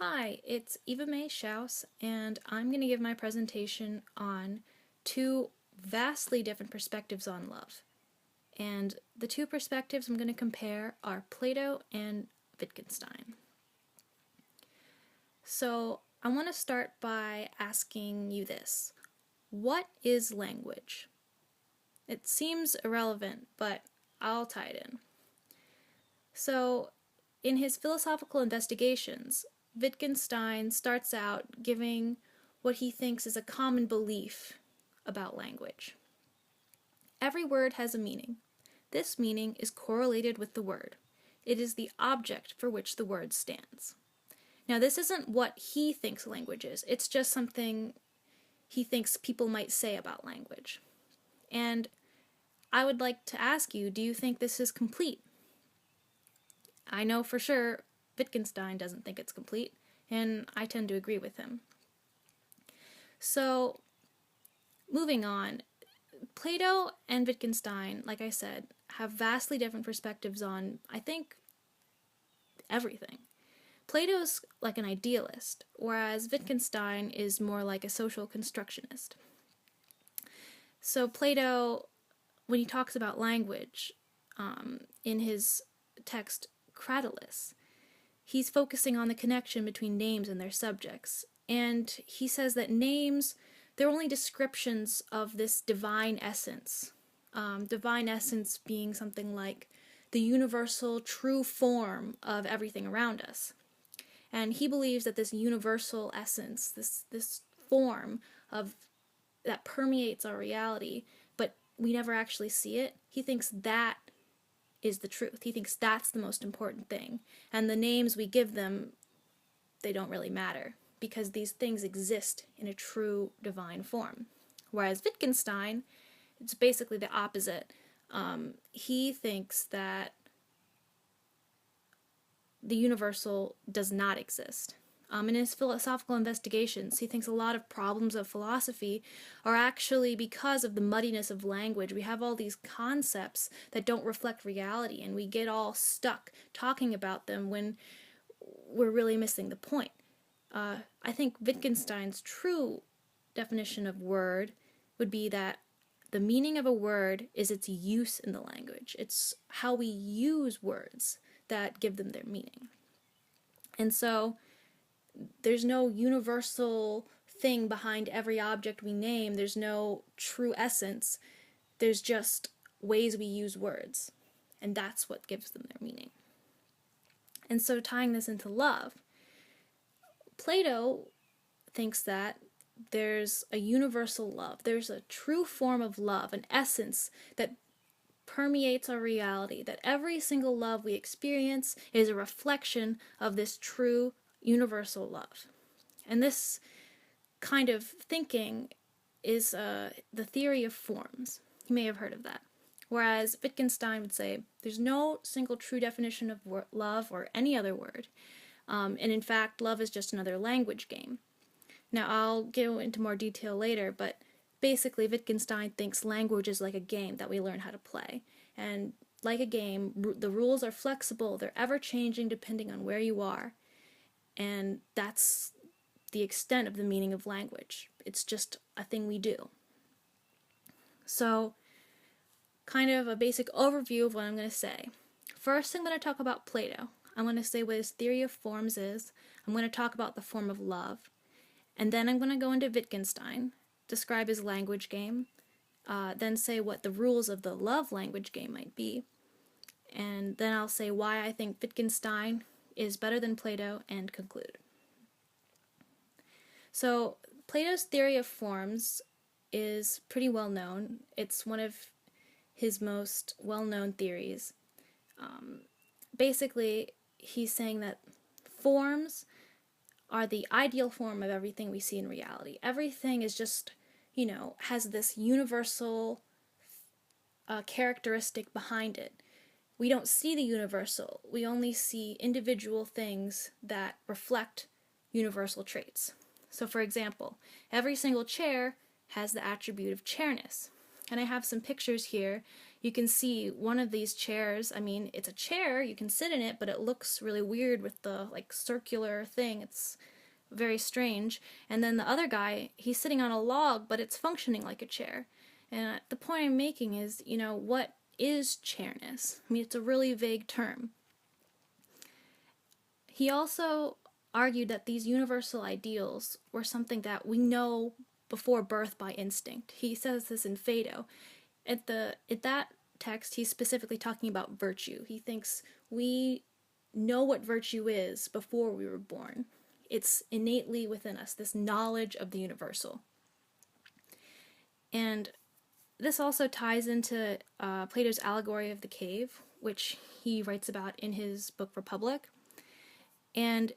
Hi, it's Eva Mae Schaus, and I'm going to give my presentation on two vastly different perspectives on love. And the two perspectives I'm going to compare are Plato and Wittgenstein. So I want to start by asking you this. What is language? It seems irrelevant, but I'll tie it in. So, in his philosophical investigations, Wittgenstein starts out giving what he thinks is a common belief about language. Every word has a meaning. This meaning is correlated with the word. It is the object for which the word stands. Now, this isn't what he thinks language is. It's just something he thinks people might say about language. And I would like to ask you, do you think this is complete? I know for sure Wittgenstein doesn't think it's complete, and I tend to agree with him. So, moving on, Plato and Wittgenstein, like I said, have vastly different perspectives on, I think, everything. Plato's like an idealist, whereas Wittgenstein is more like a social constructionist. So Plato, when he talks about language, in his text Cratylus, he's focusing on the connection between names and their subjects. And he says that names, they're only descriptions of this divine essence. Divine essence being something like the universal true form of everything around us. And he believes that this universal essence, this form of that permeates our reality, but we never actually see it, he thinks that is the truth. He thinks that's the most important thing. And the names we give them, they don't really matter, because these things exist in a true divine form. Whereas Wittgenstein, it's basically the opposite. He thinks that the universal does not exist. In his philosophical investigations, he thinks a lot of problems of philosophy are actually because of the muddiness of language. We have all these concepts that don't reflect reality, and we get all stuck talking about them when we're really missing the point. I think Wittgenstein's true definition of word would be that the meaning of a word is its use in the language. It's how we use words that give them their meaning. And so there's no universal thing behind every object we name. There's no true essence. There's just ways we use words. And that's what gives them their meaning. And so tying this into love, Plato thinks that there's a universal love. There's a true form of love, an essence that permeates our reality, that every single love we experience is a reflection of this true universal love. And this kind of thinking is the theory of forms. You may have heard of that. Whereas Wittgenstein would say there's no single true definition of love or any other word. And in fact, love is just another language game. Now, I'll go into more detail later, but basically Wittgenstein thinks language is like a game that we learn how to play. And like a game, the rules are flexible. They're ever-changing depending on where you are. And that's the extent of the meaning of language. It's just a thing we do. So, kind of a basic overview of what I'm going to say. First, I'm going to talk about Plato. I'm going to say what his theory of forms is. I'm going to talk about the form of love. And then I'm going to go into Wittgenstein, describe his language game, then say what the rules of the love language game might be. And then I'll say why I think Wittgenstein is better than Plato, and conclude. So, Plato's theory of forms is pretty well known. It's one of his most well-known theories. Basically, he's saying that forms are the ideal form of everything we see in reality. Everything is just, has this universal characteristic behind it. We don't see the universal. We only see individual things that reflect universal traits. So, for example, every single chair has the attribute of chairness. And I have some pictures here. you can see one of these chairs. I mean, it's a chair, you can sit in it, but it looks really weird with the like circular thing. It's very strange. And then the other guy, he's sitting on a log, but it's functioning like a chair. And the point I'm making is, what is chairness? I mean, it's a really vague term. He also argued that these universal ideals were something that we know before birth by instinct. He says this in Phaedo. At that text, he's specifically talking about virtue. He thinks we know what virtue is before we were born. It's innately within us, this knowledge of the universal. And this also ties into Plato's allegory of the cave, which he writes about in his book Republic. And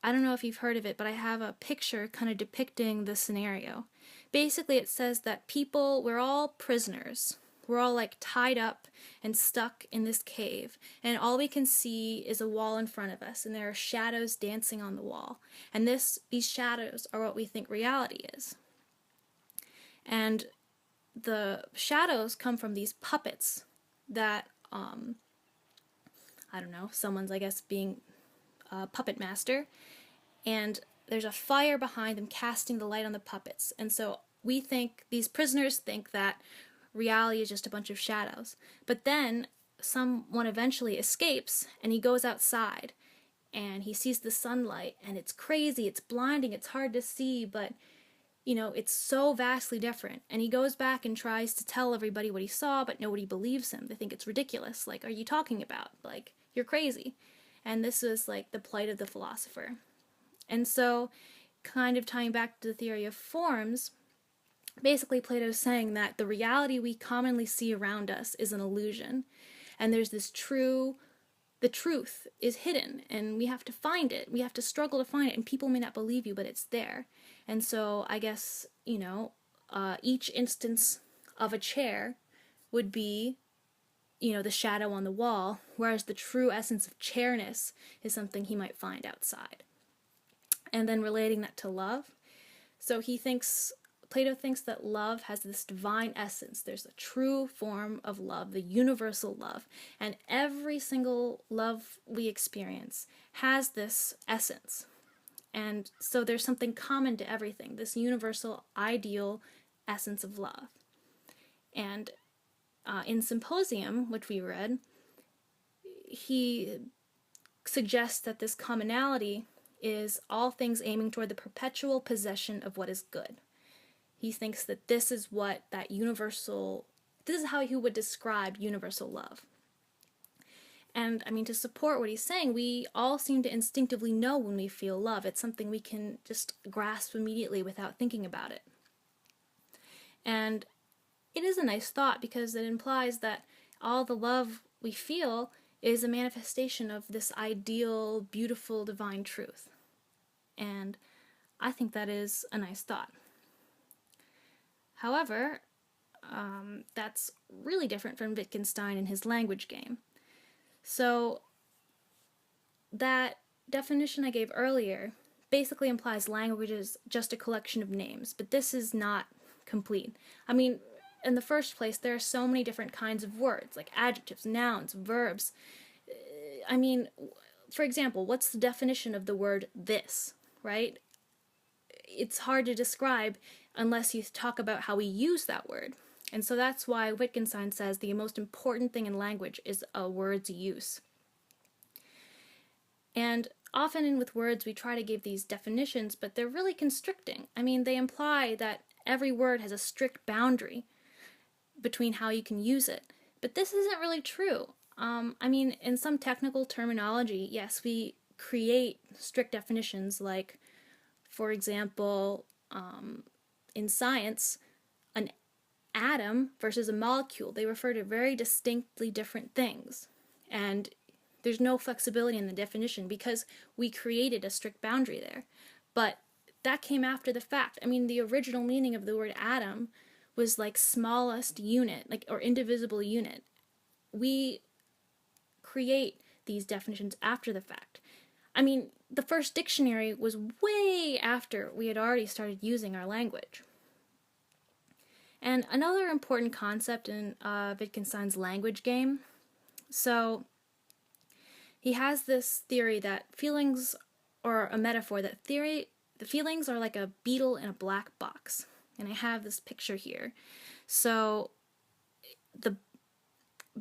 I don't know if you've heard of it, but I have a picture kind of depicting the scenario. Basically, it says that we're all prisoners. We're all like tied up and stuck in this cave, and all we can see is a wall in front of us, and there are shadows dancing on the wall. And these shadows are what we think reality is. And the shadows come from these puppets that, I don't know, someone's, I guess, being a puppet master, and there's a fire behind them casting the light on the puppets. And so these prisoners think that reality is just a bunch of shadows. But then someone eventually escapes, and he goes outside, and he sees the sunlight, and it's crazy, it's blinding, it's hard to see, but it's so vastly different. And he goes back and tries to tell everybody what he saw, but nobody believes him. They think it's ridiculous. Like, are you talking about? Like, you're crazy. And this was like the plight of the philosopher. And so, kind of tying back to the theory of forms, basically Plato's saying that the reality we commonly see around us is an illusion. And there's the truth is hidden, and we have to find it. We have to struggle to find it, and people may not believe you, but it's there. And so I guess, each instance of a chair would be, the shadow on the wall, whereas the true essence of chairness is something he might find outside. And then relating that to love. So Plato thinks that love has this divine essence. There's a true form of love, the universal love. And every single love we experience has this essence. And so there's something common to everything, this universal ideal essence of love. And in Symposium, which we read, he suggests that this commonality is all things aiming toward the perpetual possession of what is good. He thinks that this is how he would describe universal love. And, to support what he's saying, we all seem to instinctively know when we feel love. It's something we can just grasp immediately without thinking about it. And it is a nice thought because it implies that all the love we feel is a manifestation of this ideal, beautiful, divine truth. And I think that is a nice thought. However, that's really different from Wittgenstein and his language game. So that definition I gave earlier basically implies language is just a collection of names, but this is not complete. In the first place, there are so many different kinds of words, like adjectives, nouns, verbs. For example, what's the definition of the word this, right? It's hard to describe unless you talk about how we use that word. And so that's why Wittgenstein says the most important thing in language is a word's use. And often with words we try to give these definitions, but they're really constricting. They imply that every word has a strict boundary between how you can use it. But this isn't really true. In some technical terminology, yes, we create strict definitions, like, for example, in science, an atom versus a molecule, they refer to very distinctly different things. And there's no flexibility in the definition because we created a strict boundary there. But that came after the fact. The original meaning of the word atom was like smallest unit, or indivisible unit. We create these definitions after the fact. The first dictionary was way after we had already started using our language. And another important concept in Wittgenstein's language game. So he has this theory that feelings, or a metaphor that the feelings are like a beetle in a black box. And I have this picture here. So the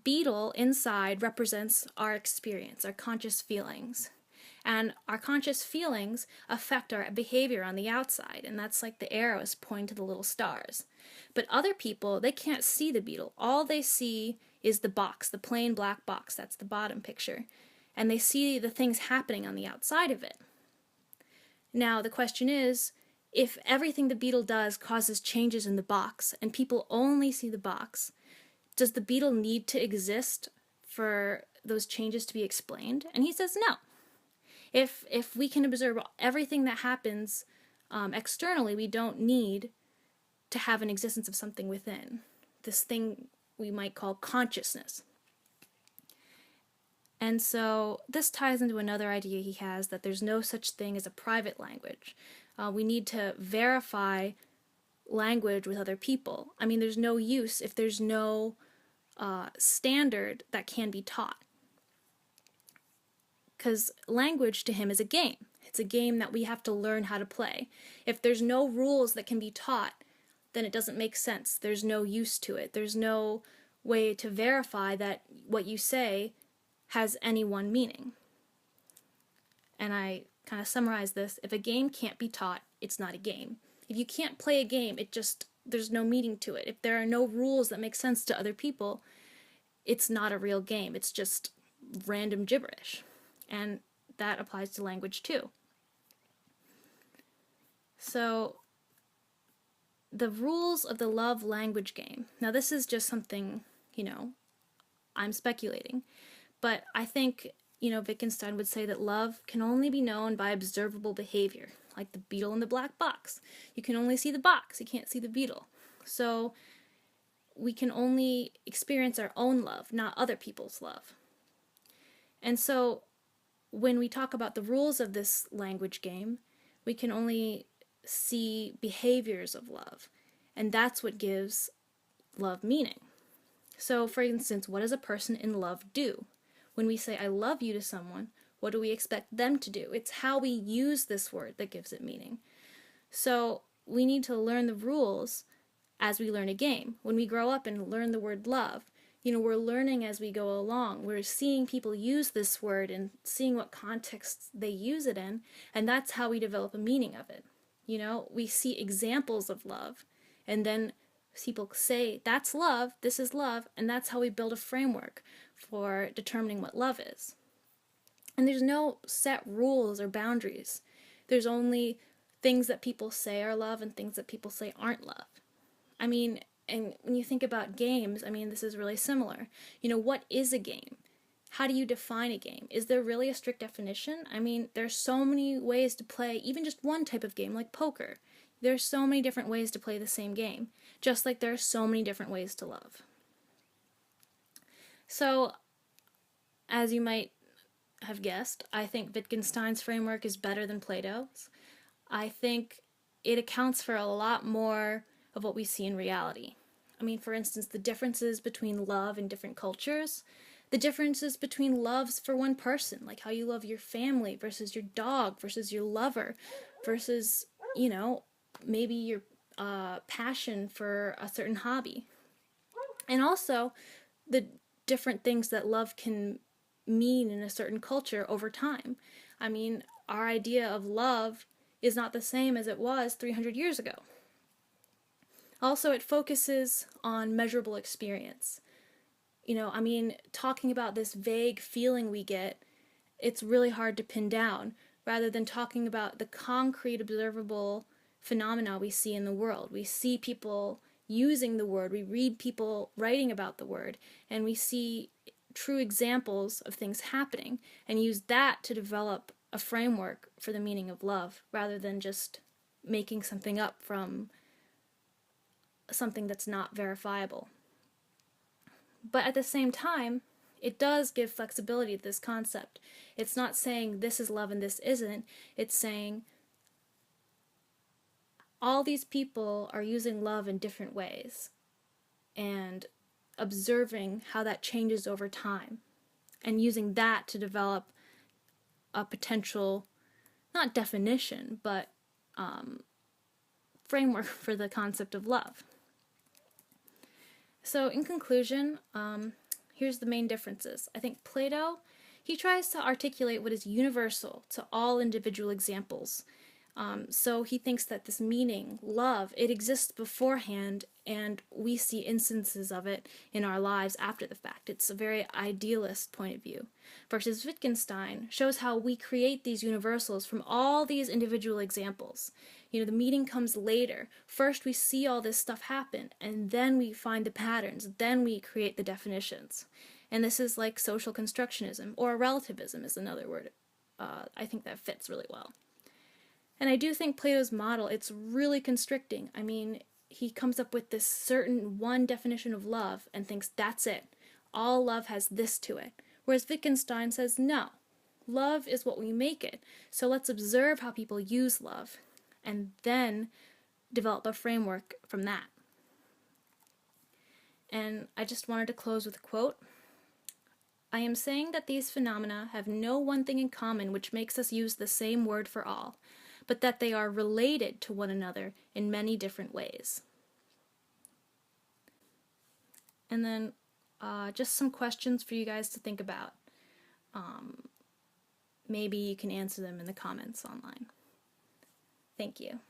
beetle inside represents our experience, our conscious feelings. And our conscious feelings affect our behavior on the outside, and that's like the arrows pointing to the little stars. But other people, they can't see the beetle. All they see is the box, the plain black box. That's the bottom picture. And they see the things happening on the outside of it. Now, the question is, if everything the beetle does causes changes in the box, and people only see the box, does the beetle need to exist for those changes to be explained? And he says no. If we can observe everything that happens externally, we don't need to have an existence of something within. This thing we might call consciousness. And so this ties into another idea he has, that there's no such thing as a private language. We need to verify language with other people. I mean, there's no use if there's no standard that can be taught. Because language to him is a game. It's a game that we have to learn how to play. If there's no rules that can be taught, then it doesn't make sense. There's no use to it. There's no way to verify that what you say has any one meaning. And I kind of summarize this. If a game can't be taught, it's not a game. If you can't play a game, there's no meaning to it. If there are no rules that make sense to other people, it's not a real game. It's just random gibberish. And that applies to language too. So, the rules of the love language game. Now, this is just something, I'm speculating. But I think, Wittgenstein would say that love can only be known by observable behavior, like the beetle in the black box. You can only see the box, you can't see the beetle. So, we can only experience our own love, not other people's love. And so, when we talk about the rules of this language game, we can only see behaviors of love. And that's what gives love meaning. So, for instance, what does a person in love do? When we say, I love you to someone, what do we expect them to do? It's how we use this word that gives it meaning. So, we need to learn the rules as we learn a game. When we grow up and learn the word love, we're learning as we go along. We're seeing people use this word and seeing what contexts they use it in, and that's how we develop a meaning of it. We see examples of love, and then people say, that's love, this is love, and that's how we build a framework for determining what love is. And there's no set rules or boundaries. There's only things that people say are love and things that people say aren't love. I mean, and when you think about games, this is really similar. What is a game? How do you define a game? Is there really a strict definition? There's so many ways to play even just one type of game, like poker. There's so many different ways to play the same game, just like there are so many different ways to love. So, as you might have guessed, I think Wittgenstein's framework is better than Plato's. I think it accounts for a lot more of what we see in reality. For instance, the differences between love in different cultures, the differences between loves for one person, like how you love your family versus your dog versus your lover versus, maybe your passion for a certain hobby. And also the different things that love can mean in a certain culture over time. Our idea of love is not the same as it was 300 years ago. Also, it focuses on measurable experience. Talking about this vague feeling we get, it's really hard to pin down, rather than talking about the concrete, observable phenomena we see in the world. We see people using the word, we read people writing about the word, and we see true examples of things happening, and use that to develop a framework for the meaning of love, rather than just making something up from something that's not verifiable. But at the same time, it does give flexibility to this concept. It's not saying this is love and this isn't. It's saying all these people are using love in different ways and observing how that changes over time and using that to develop a potential, not definition, but framework for the concept of love. So in conclusion, here's the main differences. I think Plato, he tries to articulate what is universal to all individual examples. So he thinks that this meaning, love, it exists beforehand, and we see instances of it in our lives after the fact. It's a very idealist point of view. Versus Wittgenstein shows how we create these universals from all these individual examples. You know, the meaning comes later. First we see all this stuff happen, and then we find the patterns, then we create the definitions. And this is like social constructionism, or relativism is another word. I think that fits really well. And I do think Plato's model, it's really constricting. I mean, he comes up with this certain one definition of love and thinks that's it. All love has this to it. Whereas Wittgenstein says, no, love is what we make it. So let's observe how people use love and then develop a framework from that. And I just wanted to close with a quote. I am saying that these phenomena have no one thing in common which makes us use the same word for all, but that they are related to one another in many different ways. And then just some questions for you guys to think about. Maybe you can answer them in the comments online. Thank you.